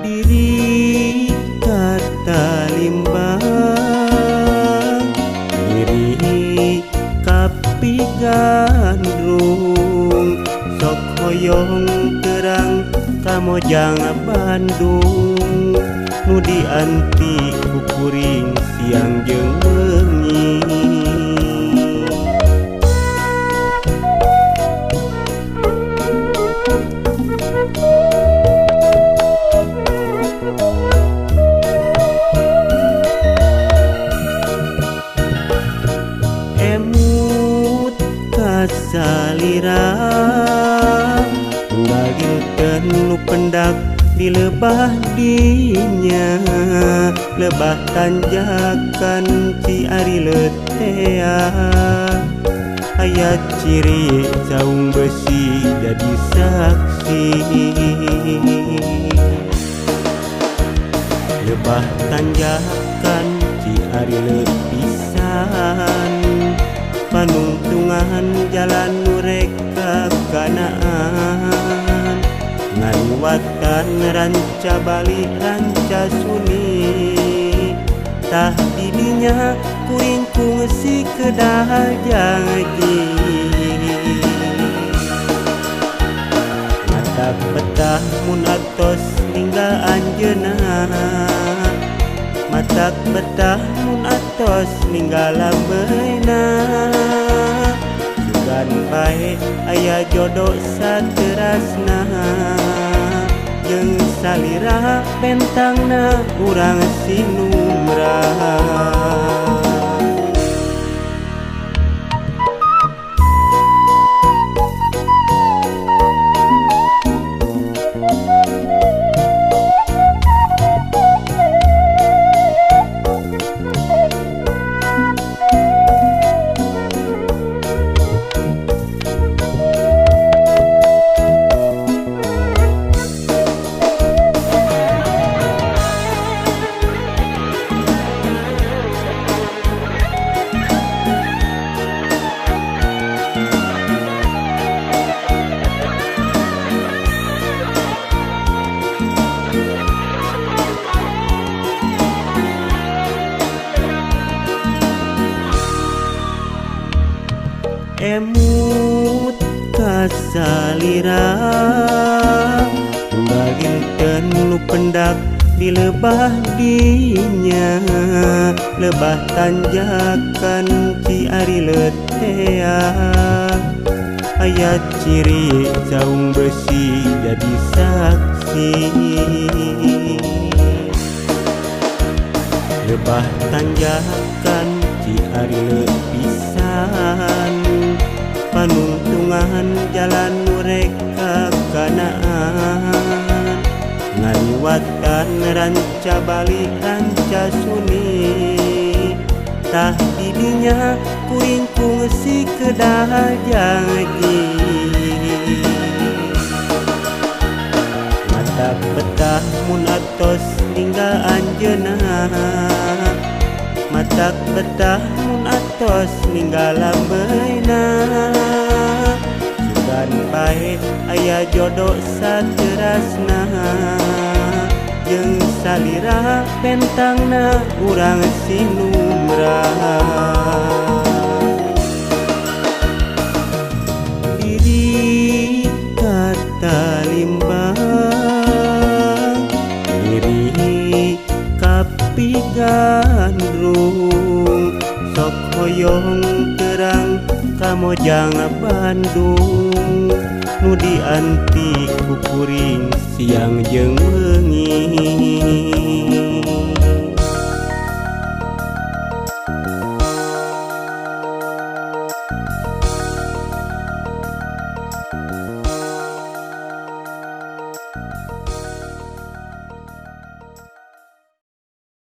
diri kata limbang diri kapi gandrung sok hoyong terang Kamojang Bandung nu dianti kukuring siang jeung wengi emut kasalira galgilkeun nu pendak di lebah dinya lebah tanjakan ci ari letea aya ciri saung besi jadi saksi lebah tanjakan ci ari lepisan panungtungan jalan nurek kakanaan ngaliwatan ranca bali ranca suni tah didinya kuring kungsi kedah janji mata betah mun atos ninggal anjeunna mata betah mun atos ninggal lambeuna sugan bae aya jodoh saterasna jeung salira bentangna urang sinumrah emut kasalira galgilkeun nu pendak di lebah dinya lebah tanjakan ci ari letea aya ciri saung besi jadi saksi lebah tanjakan ci ari lepisan panungtungan jalan nurek kakanaan ngaliwatan ranca bali ranca suni tah didinya kuring kungsi kedah janji mata betah mun atos ninggal anjeunna mata betah mun atos ninggal lambeuna sugan bae aya jodoh saterasna jeung salira bentangna urang sinumrah diri kata limbang diri kapi gandrung sok hoyong terang Kamojang Bandung nu dianti kukuring siang jeung wengi